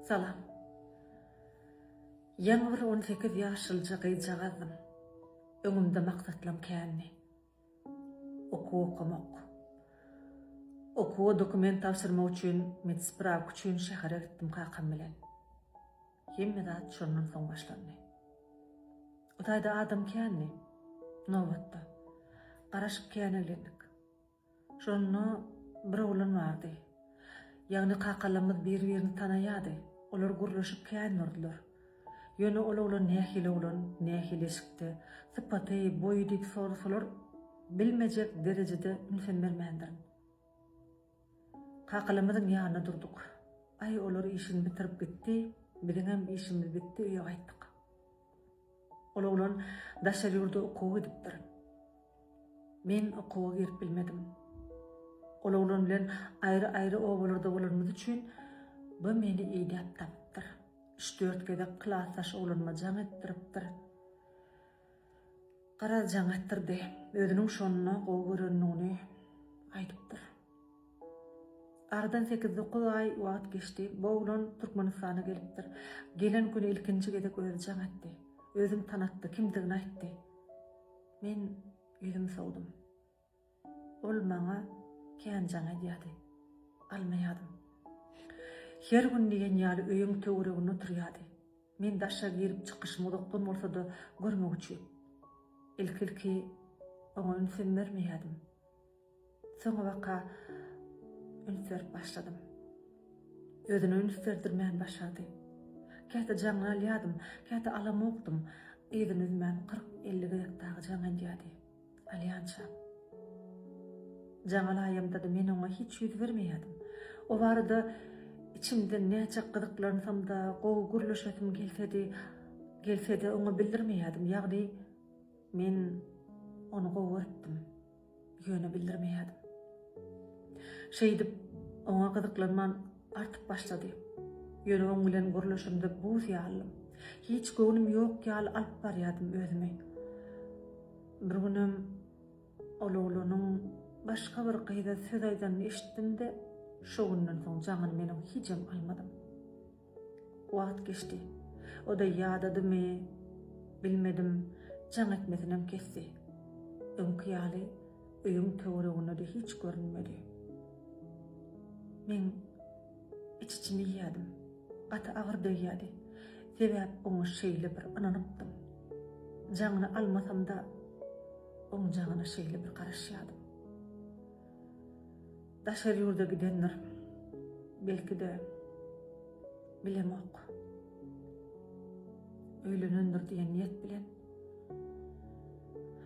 Salam. Yanvar 18 yaşılca gıycağadım. Öňümde maksatlam känni. Okumak. Okuwa dokument tapşyrmak üçin medispraw üçin şähere gitdim kakam bilen. Hemmedat şondan soň başlandy. Utaýda adam känni. Nobatda. Garaşyp käneldik. Şonu bir oglan bardy. Ýagny kakalarymyz bir-birini tanaýady. Olar gurlaşyp kändirdiler. Ýöne olan nähili olan, nähili eşikde, sypaty, boýudyk sorusular bilmejek derejede ünsen bermendirin. Kakalarymyzyň ýanyna durduk. Ay olar işini bitirip gitdi, biziňem işimiz bitdi, öýe gaýtdyk. Olan daşar ýurda okuw edipdir. Men okuwa girip bilmedim. Olan bilen aýry-aýry owalarda bolarmyz üçin bu meni eýdäp tapdyr. 3-4 gedek klasaş olanma jaň etdiripdir. Gara jaň etdirdi. Özüniň şonuna gowy görenligini aýdypdyr. Aradan 8-9 ay wagt geçdi. Bu oğlan Türkmenistana gelipdir. Gelen günü ilkinci gedek özü jaň etdi. Özüm tanatdy, kimdigini aýtdy. Men ýüzüm sowdum. Ol maňa kän jaň edýärdi. Almaýadym. Her gün diýen ýaly öýüň töwereginde oturýardy. Men daşa girip çykyşymy doktor bolsa-da görmek üçin. Ilki oňa ünsen bermeýärdim. Soňa waka ünser başladym. Özüne ünserdirmän başlady. Käte jaňa alýadym, käte alamy okdum. Eýdin üzmän 40-50 gedekdagy jaň edýärdi. Alýança. Jaň alaýamda da men oňa hiç ýüz bermeýärdim. O barada içimde näçe gyzyklansamda, gowy gürleşetim gelse-de oňa bildirmeýärdim. Ýagny men onu gowy etdim. Ýöne bildirmeýärdim. Şeýdip oňa gyzyklanman artyp başlady. Ýöne oň bilen gürleşimde buz ýalym. Hiç göwnüm ýok ýaly alyp barýardym özüme. Bir günim olanyň başga bir gyýda söz aýdanyny eşitdim-de şo günden soň jaňyny meniň hicem almadym. Wagt geçdi. O da ýadadymy, bilmedim, jaň etmesinem kesdi. Öňkü öýüň töwereginde de hiç görünmedi. Men içimi ýadım. Ata agyr diýýärdi. Sebäp oňa şeýle bir ananypdym. Jaňyny almasam-da oň jaňyna şeýle bir garaşýardym. Daşar ýurda gidenler belki de bilemok. Öýlenendir diýen niýet bilen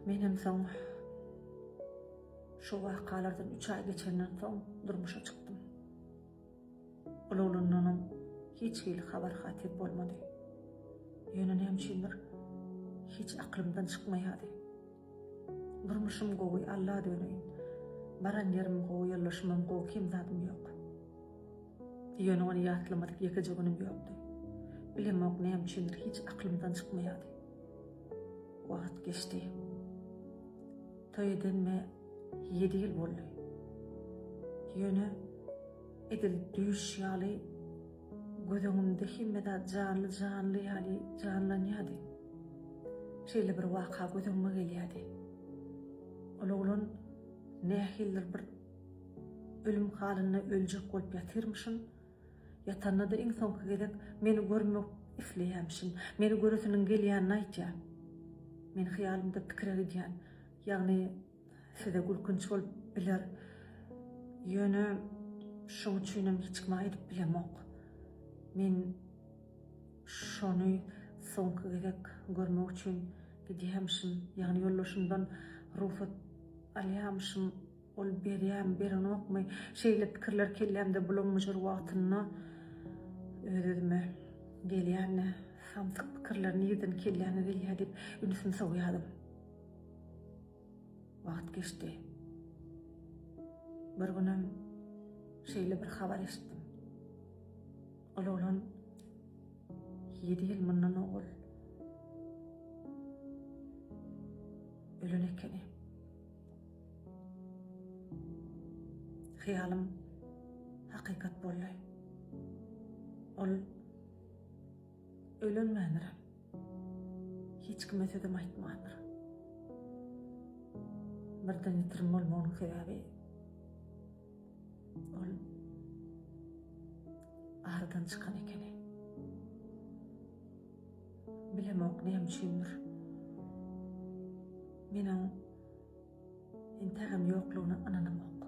menem soň şu wakalardan 3 ay geçenden soň durmuşa çykdym. Olanlardan hiç habar hatir bolmady. Ýöne näçindir hiç aklymdan çykmaýardy. Durmuşym gowy Allah döneýin. Baran yerim gowy ýerleşmem gowy kim zatym ýok. Ýöne ony ýatlamadyk ýeke günim ýokdy. Bilemok näçindir hiç aklymdan çykmaýardy. Wagt geçdi. Toý edenme 7 ýyl boldy. Ýöne edil düýüş ýaly gözüňimde himmeda janly ýaly janlanýardy. Şeýle bir waka gözüňme gelýärdi. Olan nähildir bir ölüm halyna öljek bolup ýatyrmyşyn. Ýatanda da iň soňky gedek meni görmek isleýärmişin. Meni göresiniň gelýänini aýtýar. Men hyýalymda pikir edýän. Ýagny size gülkünç bolup biler. Ýöne şoň üçin hiç kim aýdyp bilemok. Men şonu soňky gedek görmek üçin gidýärmişim. Ýagny ýollaşymdan ruhsat alýarmışym. Ol beren okmay şeýle pikirler kelýärde bulanmyjyr wagtyna özüme gelýärne samsyk pikirler nirden kelýärne bilýär diýip ünsün sowýadym. Wagt geçdi. Bir günim şeýle bir habar eşitdim. Olan 7 ýyl mundan ogul ölen ekeni. Hyýalym hakykat boldy. Ol ölenmänirem. Hiç kime sözüm aýtmandyr. Birden ýitirim bolmagynyň sebäbi ol aradan çykan ekeni. Bilemok näme üçindir. Meniň intiham ýoklugyna inanamok.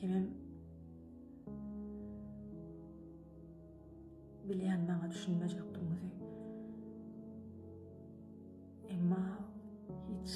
Hemem bilýän maňa düşünmejek durmady. Emma hiç